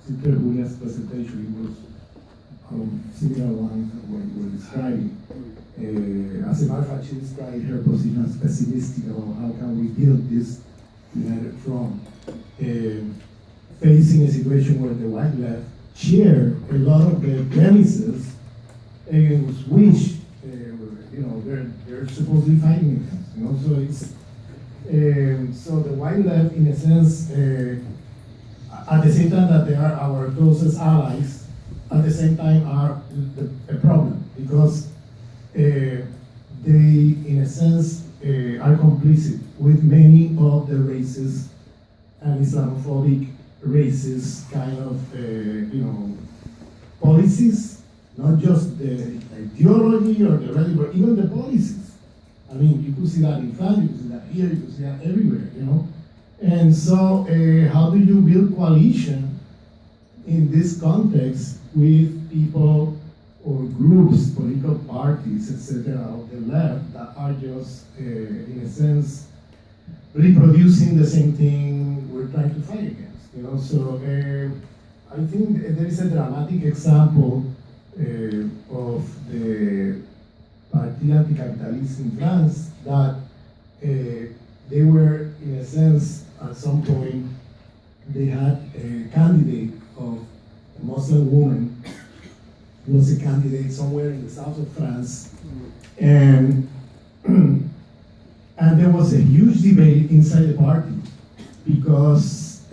Sister Julia's presentation, it was similar lines that we're describing. As a matter of fact, she described her position as pessimistic about how can we build this united front, facing a situation where the white left share a lot of the premises against which they're supposedly fighting against. So it's so the white left, in a sense, at the same time that they are our closest allies, at the same time are a problem because they, in a sense, are complicit with many of the racist and Islamophobic racist kind of policies, not just the ideology or the rhetoric, but even the policies. I mean, you could see that in France, you could see that here, you could see that everywhere, And so, how do you build coalition in this context with people or groups, political parties, etc., of the left that are just, in a sense, reproducing the same thing we're trying to fight against? So I think there is a dramatic example of the Parti Anticapitaliste in France that they were, in a sense, at some point, they had a candidate of a Muslim woman who was a candidate somewhere in the south of France, and there was a huge debate inside the party because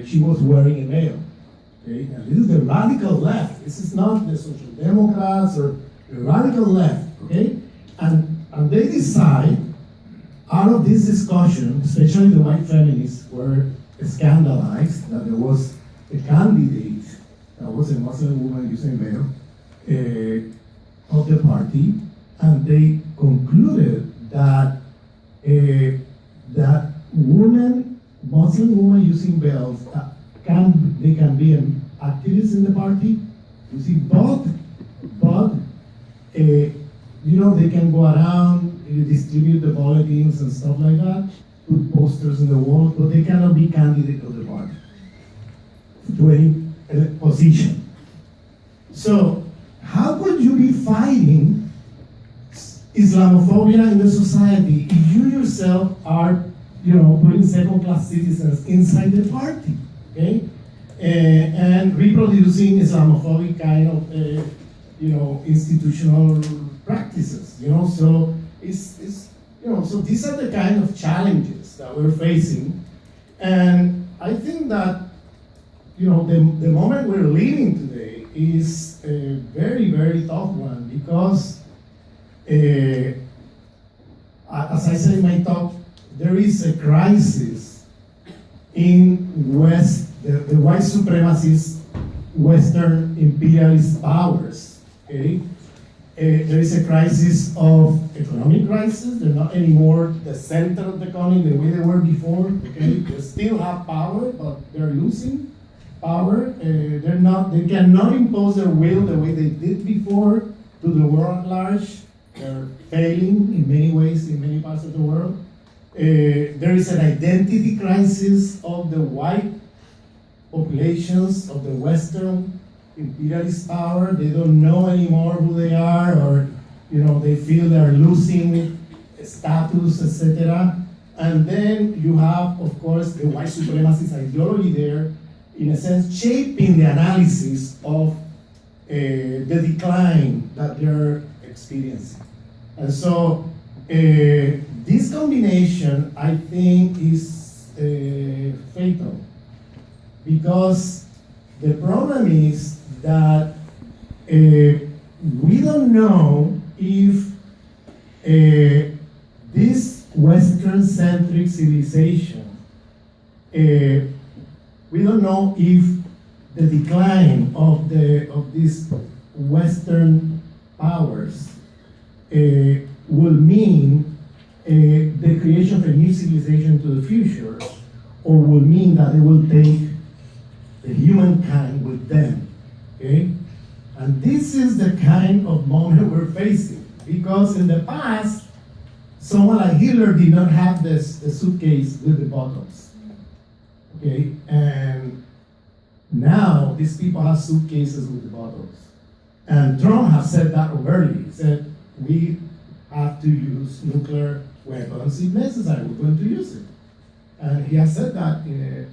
she was wearing a veil. Okay? And this is the radical left. This is not the Social Democrats or the radical left. Okay? And they decide, out of this discussion, especially the white feminists were scandalized that there was a candidate that was a Muslim woman using veil of the party, and they concluded that that Muslim women using veils they can be an activist in the party. You see, but they can go around, distribute the bulletins and stuff like that, put posters in the wall, but they cannot be candidate of the party to any position. So, how could you be fighting Islamophobia in the society if you yourself are, putting second-class citizens inside the party, okay? And reproducing Islamophobic kind of, institutional practices, So so these are the kind of challenges that we're facing, and I think that, the moment we're living today is a very, very tough one because, as I said in my talk, there is a crisis in the white supremacist Western imperialist powers, okay? There is a crisis of economic crisis. They're not anymore the center of the economy the way they were before, okay? They still have power, but they're losing power. They cannot impose their will the way they did before to the world at large. They're failing in many ways in many parts of the world. There is an identity crisis of the white populations of the Western imperialist power. They don't know anymore who they are, or they feel they're losing status, etc. And then you have, of course, the white supremacist ideology there, in a sense, shaping the analysis of the decline that they're experiencing. And so this combination, I think, is fatal, because the problem is that we don't know if this Western-centric civilization, we don't know if the decline of these Western powers will mean the creation of a new civilization to the future, or will mean that it will take the humankind with them, okay? And this is the kind of moment we're facing, because in the past, someone like Hitler did not have the suitcase with the buttons, okay? And now these people have suitcases with bottles. And Trump has said that overtly. He said, we have to use nuclear weapons if necessary. We're going to use it. And he has said that in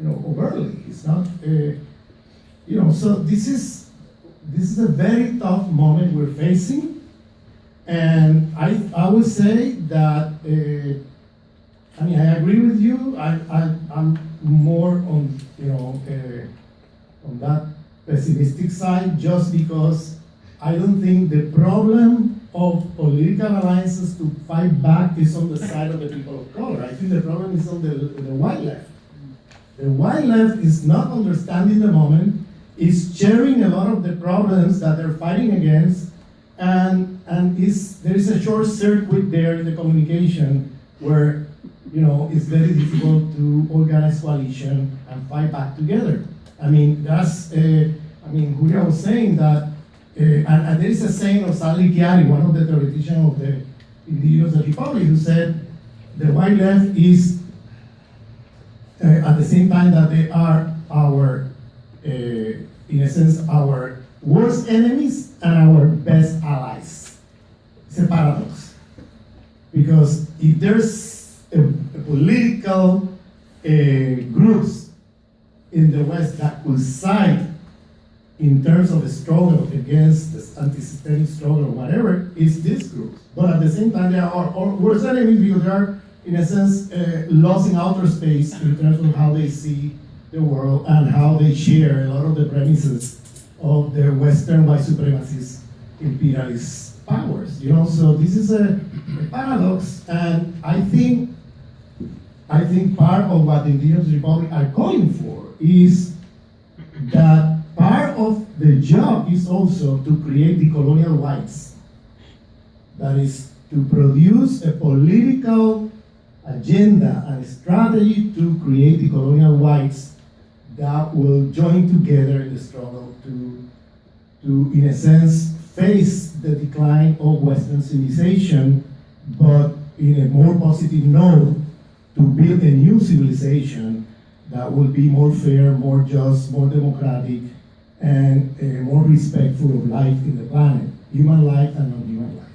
overtly. It's not, so this is a very tough moment we're facing. And I would say that, I agree with you. I'm more on, on that pessimistic side, just because I don't think the problem of political alliances to fight back is on the side of the people of color. I think the problem is on the white left. The white left is not understanding the moment, is sharing a lot of the problems that they're fighting against, and there is a short circuit there in the communication where it's very difficult to organize coalition and fight back together. Julia was saying that, and there is a saying of Stanley Chiari, one of the theoreticians of the Indigenous Republic, who said the white left is, at the same time that they are our, in a sense, our worst enemies and our best allies. It's a paradox. Because if there's a political groups in the West that could side in terms of the struggle against this anti-systemic struggle or whatever, it's this group. But at the same time, they are our worst enemies because they are, in a sense, lost in outer space in terms of how they see the world and how they share a lot of the premises of the Western white supremacist imperialist powers. So this is a paradox, and I think part of what the Indigenous Republic are calling for is that part of the job is also to create decolonial whites. That is, to produce a political agenda and strategy to create decolonial whites that will join together in the struggle to in a sense, face the decline of Western civilization, but in a more positive note, to build a new civilization that will be more fair, more just, more democratic, and more respectful of life in the planet, human life and non-human life.